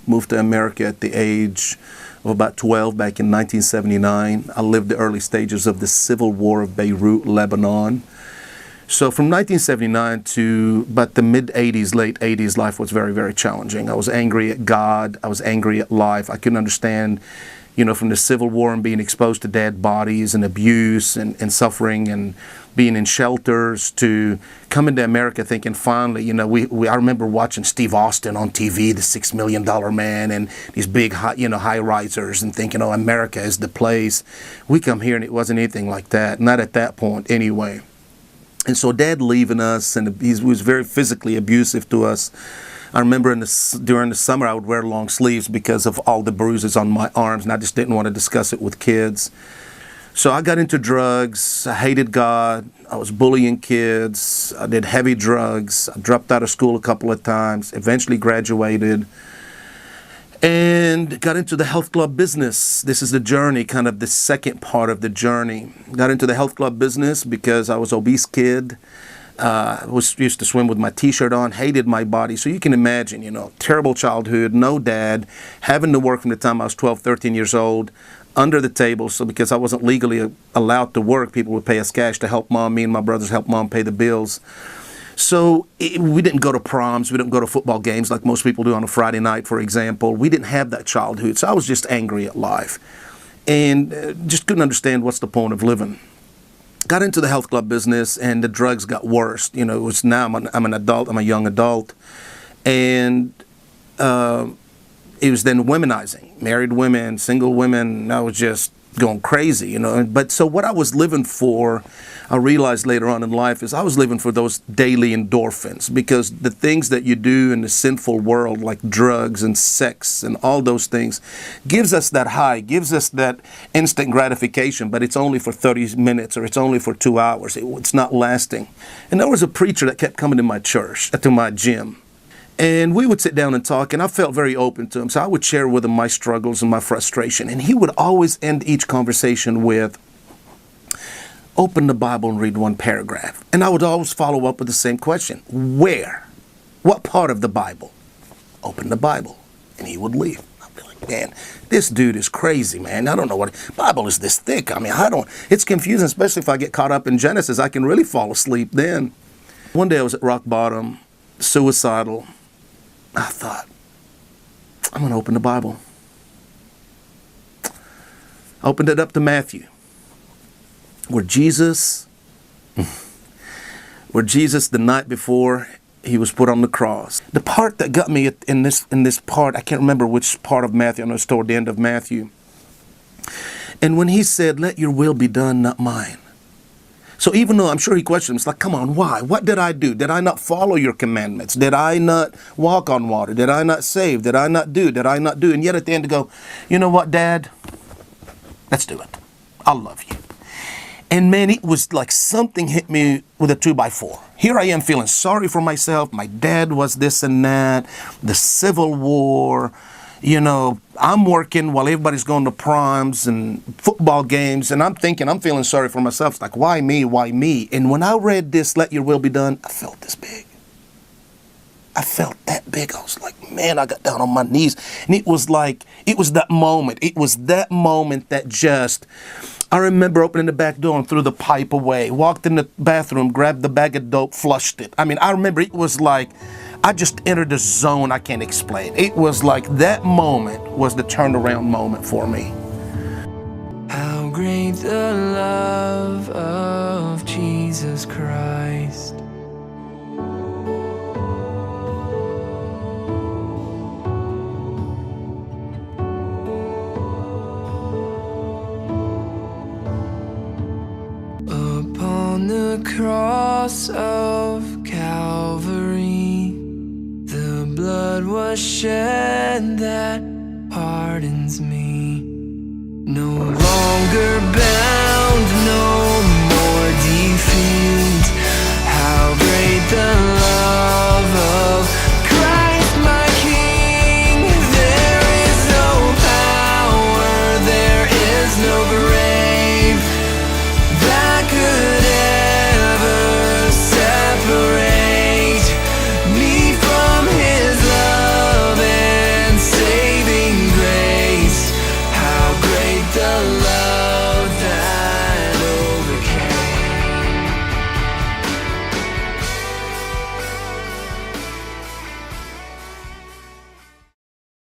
Moved to America at the age of about 12 back in 1979. I lived the early stages of the civil war of Beirut, Lebanon. So from 1979 to about the mid-'80s, late '80s, life was very, very challenging. I was angry at God. I was angry at life. I couldn't understand, from the Civil War and being exposed to dead bodies and abuse and suffering and being in shelters to coming to America thinking finally, I remember watching Steve Austin on TV, the $6 Million Man, and these big, high-risers and thinking, America is the place. We come here and it wasn't anything like that, not at that point anyway. And so Dad leaving us, and he was very physically abusive to us. I remember during the summer I would wear long sleeves because of all the bruises on my arms, and I just didn't want to discuss it with kids. So I got into drugs. I hated God. I was bullying kids. I did heavy drugs. I dropped out of school a couple of times, eventually graduated, and got into the health club business. This is the journey, kind of the second part of the journey. Got into the health club business because I was an obese kid. Used to swim with my t-shirt on, hated my body. So you can imagine, terrible childhood, no dad, having to work from the time I was 12, 13 years old, under the table. So because I wasn't legally allowed to work, people would pay us cash to help mom. Me and my brothers helped mom pay the bills. So we didn't go to proms, we didn't go to football games like most people do on a Friday night, for example. We didn't have that childhood, so I was just angry at life and just couldn't understand what's the point of living. Got into the health club business and the drugs got worse. It was now I'm an adult, I'm a young adult, and it was then womenizing, married women, single women. I was just going crazy, But so what I was living for, I realized later on in life, is I was living for those daily endorphins, because the things that you do in the sinful world, like drugs and sex and all those things, gives us that high, gives us that instant gratification, but it's only for 30 minutes or it's only for 2 hours. It's not lasting. And there was a preacher that kept coming to my church, to my gym. And we would sit down and talk, and I felt very open to him. So I would share with him my struggles and my frustration. And he would always end each conversation with, open the Bible and read one paragraph. And I would always follow up with the same question. Where? What part of the Bible? Open the Bible. And he would leave. I'd be like, man, this dude is crazy, man. I don't know what, Bible is this thick. It's confusing, especially if I get caught up in Genesis. I can really fall asleep then. One day I was at rock bottom, suicidal. I thought, I'm going to open the Bible. I opened it up to Matthew, where Jesus, the night before he was put on the cross. The part that got me in this part, I can't remember which part of Matthew. I know it's toward the end of Matthew. And when he said, let your will be done, not mine. So even though I'm sure he questioned him, it's like, come on, why? What did I do? Did I not follow your commandments? Did I not walk on water? Did I not save? Did I not do? Did I not do? And yet at the end to go, you know what, Dad? Let's do it. I love you. And man, it was like something hit me with a 2x4. Here I am feeling sorry for myself. My dad was this and that. The Civil War. I'm working while everybody's going to proms and football games, and I'm feeling sorry for myself. It's like, why me? Why me? And when I read this, let your will be done, I felt this big. I felt that big. I was like, man, I got down on my knees. And it was that moment. It was that moment that I remember opening the back door and threw the pipe away, walked in the bathroom, grabbed the bag of dope, flushed it. I remember it was like, I just entered a zone I can't explain. It was like that moment was the turnaround moment for me. How great the love of Jesus Christ. Upon the cross of Calvary, the blood was shed that pardons me. No longer bound, no more defeat. How great the